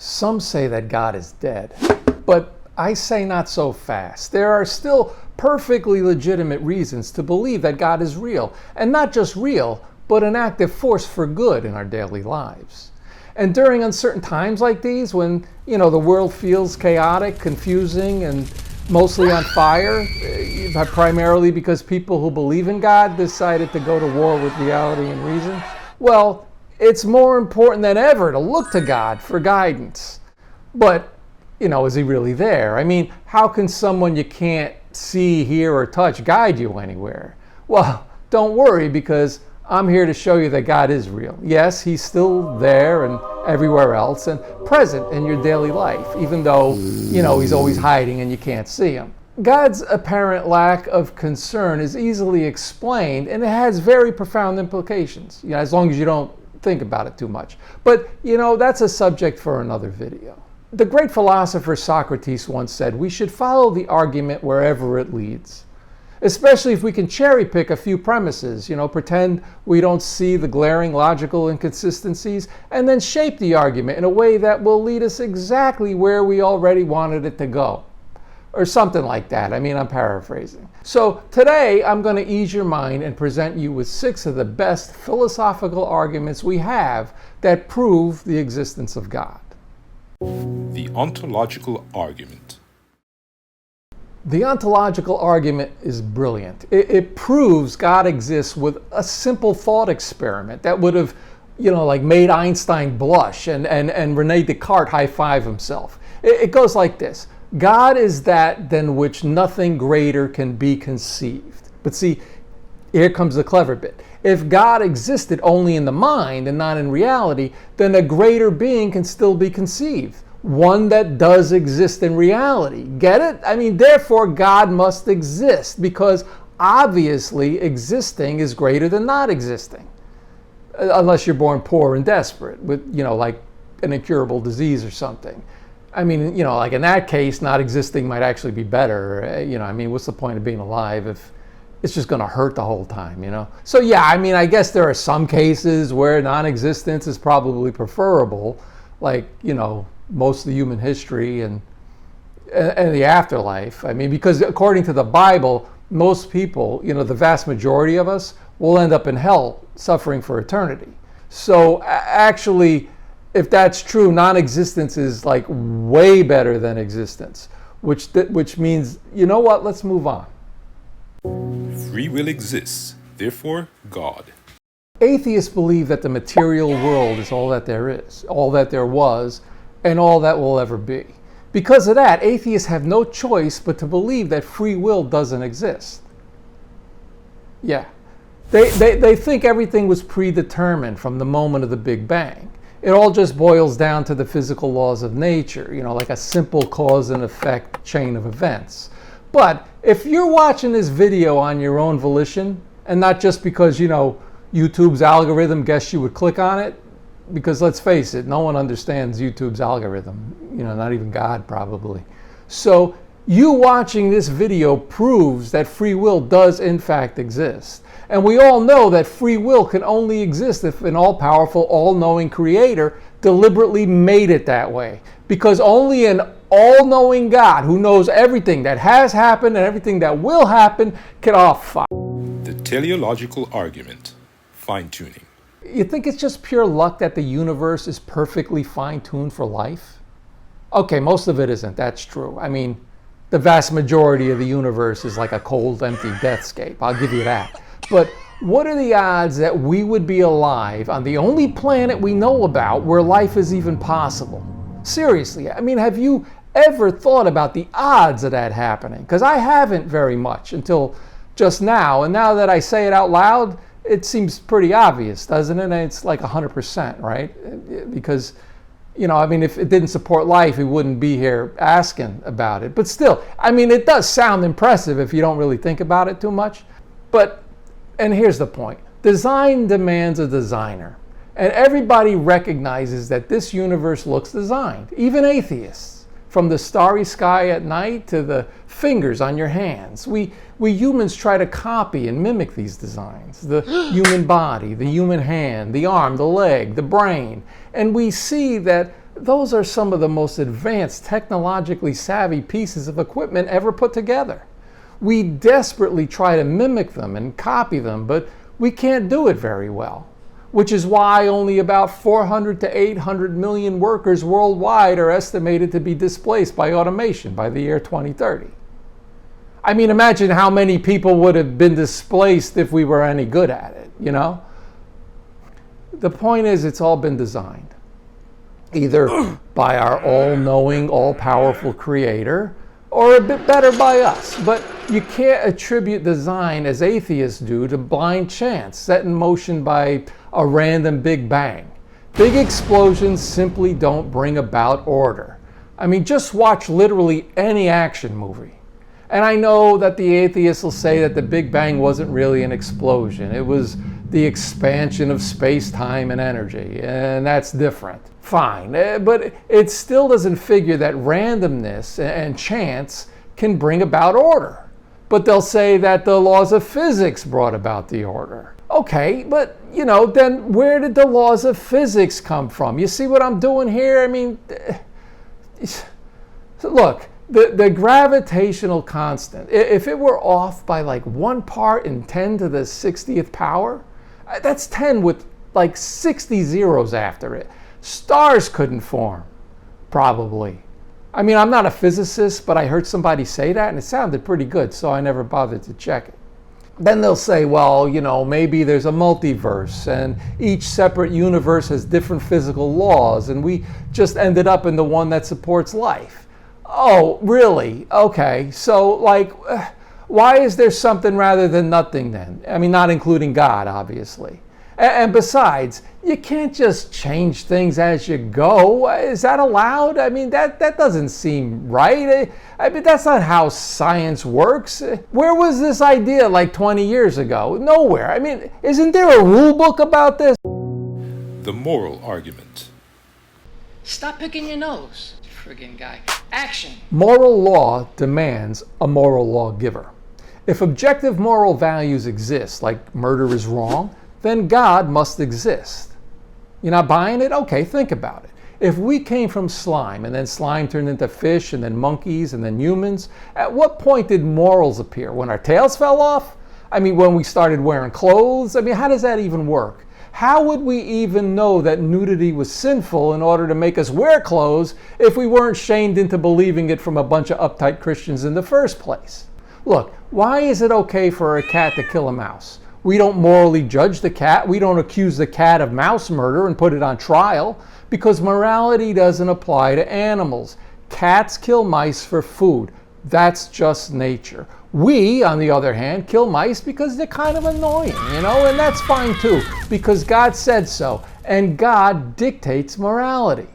Some say that God is dead, but I say not so fast. There are still perfectly legitimate reasons to believe that God is real, and not just real, but an active force for good in our daily lives. And during uncertain times like these, when, the world feels chaotic, confusing, and mostly on fire, primarily because people who believe in God decided to go to war with reality and reason, well, it's more important than ever to look to God for guidance. But, is he really there? I mean, how can someone you can't see, hear, or touch guide you anywhere? Well, don't worry, because I'm here to show you that God is real. Yes, he's still there and everywhere else and present in your daily life, even though, he's always hiding and you can't see him. God's apparent lack of concern is easily explained, and it has very profound implications, as long as you don't think about it too much. But, that's a subject for another video. The great philosopher Socrates once said, we should follow the argument wherever it leads. Especially if we can cherry pick a few premises, pretend we don't see the glaring logical inconsistencies, and then shape the argument in a way that will lead us exactly where we already wanted it to go. Or something like that. I'm paraphrasing. So today I'm going to ease your mind and present you with 6 of the best philosophical arguments we have that prove the existence of God. The Ontological Argument. The ontological argument is brilliant. It proves God exists with a simple thought experiment that would have, made Einstein blush and Rene Descartes high-five himself. It goes like this. God is that than which nothing greater can be conceived. But see, here comes the clever bit. If God existed only in the mind and not in reality, then a greater being can still be conceived. One that does exist in reality. Get it? Therefore God must exist, because obviously existing is greater than not existing. Unless you're born poor and desperate with, like an incurable disease or something. Like in that case, not existing might actually be better. What's the point of being alive if it's just going to hurt the whole time, So yeah, I guess there are some cases where non-existence is probably preferable, like, most of the human history and the afterlife. Because according to the Bible, most people, the vast majority of us, will end up in hell suffering for eternity. So actually, if that's true, non-existence is like way better than existence, which means, let's move on. Free will exists, therefore God. Atheists believe that the material world is all that there is, all that there was, and all that will ever be. Because of that, atheists have no choice but to believe that free will doesn't exist. Yeah. They think everything was predetermined from the moment of the Big Bang. It all just boils down to the physical laws of nature, like a simple cause and effect chain of events. But if you're watching this video on your own volition, and not just because, YouTube's algorithm guessed you would click on it, because let's face it, no one understands YouTube's algorithm, not even God probably. So you watching this video proves that free will does in fact exist. And we all know that free will can only exist if an all-powerful, all-knowing creator deliberately made it that way. Because only an all-knowing God who knows everything that has happened and everything that will happen can The teleological argument. Fine-tuning. You think it's just pure luck that the universe is perfectly fine-tuned for life? Okay, most of it isn't. That's true. The vast majority of the universe is like a cold, empty deathscape. I'll give you that. But what are the odds that we would be alive on the only planet we know about where life is even possible? Seriously, have you ever thought about the odds of that happening? Because I haven't very much until just now. And now that I say it out loud, it seems pretty obvious, doesn't it? And it's like 100%, right? Because, if it didn't support life, we wouldn't be here asking about it. But still, it does sound impressive if you don't really think about it too much. And here's the point. Design demands a designer. And everybody recognizes that this universe looks designed, even atheists. From the starry sky at night to the fingers on your hands. We humans try to copy and mimic these designs. The human body, the human hand, the arm, the leg, the brain. And we see that those are some of the most advanced, technologically savvy pieces of equipment ever put together. We desperately try to mimic them and copy them, but we can't do it very well, which is why only about 400 to 800 million workers worldwide are estimated to be displaced by automation by the year 2030. I mean, imagine how many people would have been displaced if we were any good at it, you know? The point is, it's all been designed, either by our all-knowing, all-powerful creator, or a bit better by us. But you can't attribute design, as atheists do, to blind chance set in motion by a random Big Bang. Big explosions simply don't bring about order. I mean, just watch literally any action movie. And I know that the atheists will say that the Big Bang wasn't really an explosion. It was the expansion of space, time, and energy, and that's different. Fine, but it still doesn't figure that randomness and chance can bring about order. But they'll say that the laws of physics brought about the order. Okay, but then where did the laws of physics come from? You see what I'm doing here? I mean, look, the gravitational constant, if it were off by like 1 part in 10 to the 60th power, that's 10 with like 60 zeros after it. Stars couldn't form, probably. I mean, I'm not a physicist, but I heard somebody say that and it sounded pretty good, so I never bothered to check it. Then they'll say, well, maybe there's a multiverse and each separate universe has different physical laws and we just ended up in the one that supports life. Oh, really? Okay, so why is there something rather than nothing then? I mean, not including God, obviously. And besides, you can't just change things as you go. Is that allowed? I mean, that doesn't seem right. I mean, that's not how science works. Where was this idea like 20 years ago? Nowhere. I mean, isn't there a rule book about this? The moral argument. Stop picking your nose, friggin' guy. Action. Moral law demands a moral lawgiver. If objective moral values exist, like murder is wrong, then God must exist. You're not buying it? Okay, think about it. If we came from slime, and then slime turned into fish, and then monkeys, and then humans, at what point did morals appear? When our tails fell off? I mean, when we started wearing clothes? I mean, how does that even work? How would we even know that nudity was sinful in order to make us wear clothes if we weren't shamed into believing it from a bunch of uptight Christians in the first place? Look, why is it okay for a cat to kill a mouse? We don't morally judge the cat. We don't accuse the cat of mouse murder and put it on trial because morality doesn't apply to animals. Cats kill mice for food. That's just nature. We, on the other hand, kill mice because they're kind of annoying, and that's fine too, because God said so, and God dictates morality.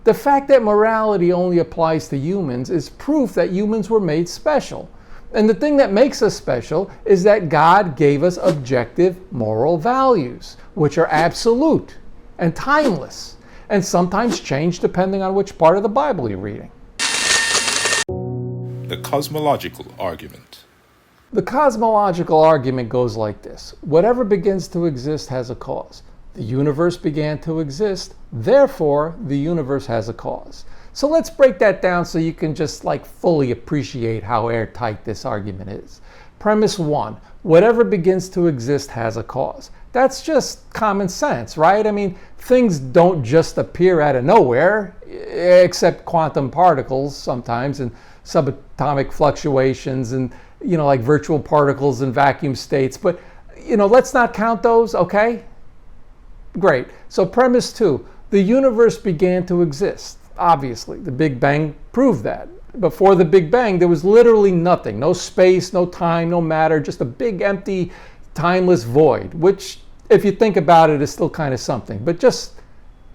The fact that morality only applies to humans is proof that humans were made special. And the thing that makes us special is that God gave us objective moral values, which are absolute and timeless, and sometimes change depending on which part of the Bible you're reading. The Cosmological Argument. The cosmological argument goes like this. Whatever begins to exist has a cause. The universe began to exist, therefore the universe has a cause. So let's break that down so you can just fully appreciate how airtight this argument is. Premise 1, whatever begins to exist has a cause. That's just common sense, right? I mean, things don't just appear out of nowhere, except quantum particles sometimes and subatomic fluctuations and like virtual particles and vacuum states. But let's not count those, okay? Great. So premise 2, the universe began to exist. Obviously, the Big Bang proved that. Before the Big Bang, there was literally nothing. No space, no time, no matter, just a big, empty, timeless void, which, if you think about it, is still kind of something. But just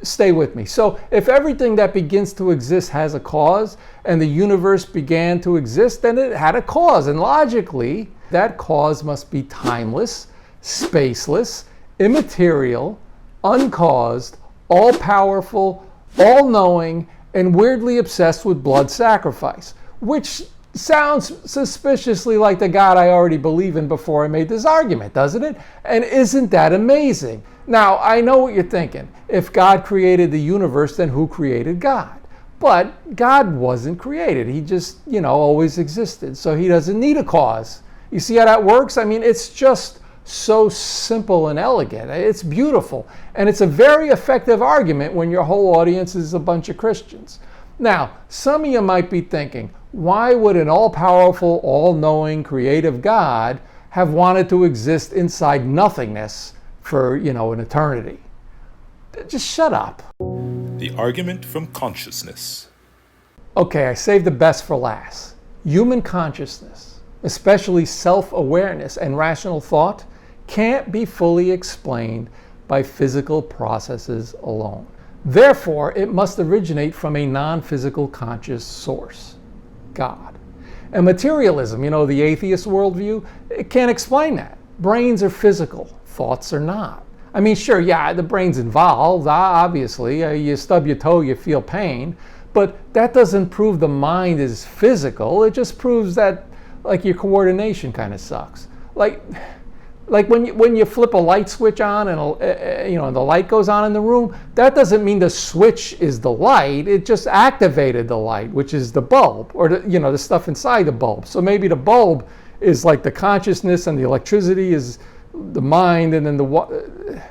stay with me. So if everything that begins to exist has a cause, and the universe began to exist, then it had a cause. And logically, that cause must be timeless, spaceless, immaterial, uncaused, all-powerful, all-knowing, and weirdly obsessed with blood sacrifice, which sounds suspiciously like the God I already believe in before I made this argument, doesn't it? And isn't that amazing? Now, I know what you're thinking. If God created the universe, then who created God? But God wasn't created. He just, always existed. So he doesn't need a cause. You see how that works? I mean, it's just so simple and elegant. It's beautiful. And it's a very effective argument when your whole audience is a bunch of Christians. Now, some of you might be thinking, why would an all-powerful, all-knowing, creative God have wanted to exist inside nothingness for, an eternity? Just shut up. The argument from consciousness. Okay, I saved the best for last. Human consciousness, especially self-awareness and rational thought, can't be fully explained by physical processes alone. Therefore, it must originate from a non-physical conscious source, God. And materialism, the atheist worldview, it can't explain that. Brains are physical, thoughts are not. I mean, sure, yeah, the brain's involved, obviously. You stub your toe, you feel pain. But that doesn't prove the mind is physical. It just proves that, your coordination kind of sucks. Like when you flip a light switch on and, and the light goes on in the room, that doesn't mean the switch is the light. It just activated the light, which is the bulb, or the stuff inside the bulb. So maybe the bulb is like the consciousness and the electricity is the mind, and then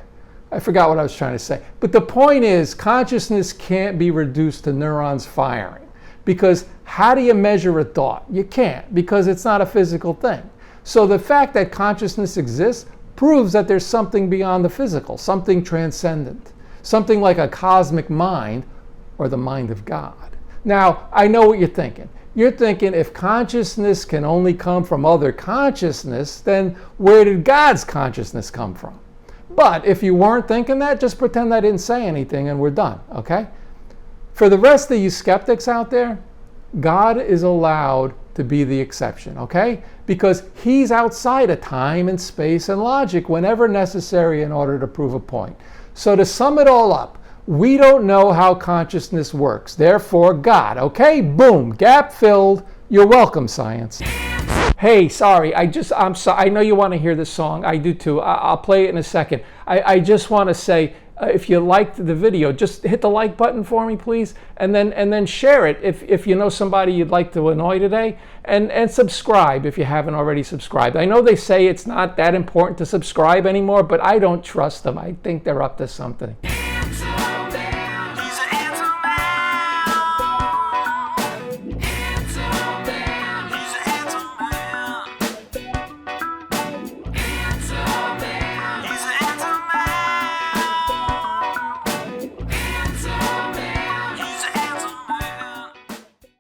I forgot what I was trying to say. But the point is, consciousness can't be reduced to neurons firing. Because how do you measure a thought? You can't, because it's not a physical thing. So the fact that consciousness exists proves that there's something beyond the physical, something transcendent, something like a cosmic mind or the mind of God. Now, I know what you're thinking. You're thinking, if consciousness can only come from other consciousness, then where did God's consciousness come from? But if you weren't thinking that, just pretend I didn't say anything and we're done, okay? For the rest of you skeptics out there, God is allowed to be the exception, okay? Because he's outside of time and space and logic whenever necessary in order to prove a point. So to sum it all up, we don't know how consciousness works. Therefore, God, okay? Boom, gap filled. You're welcome, science. Hey, sorry, I'm sorry. I know you want to hear this song. I do too. I'll play it in a second. I just want to say, if you liked the video, just hit the like button for me, please, and then share it if you know somebody you'd like to annoy today, and subscribe if you haven't already subscribed. I know they say it's not that important to subscribe anymore, but I don't trust them. I think they're up to something.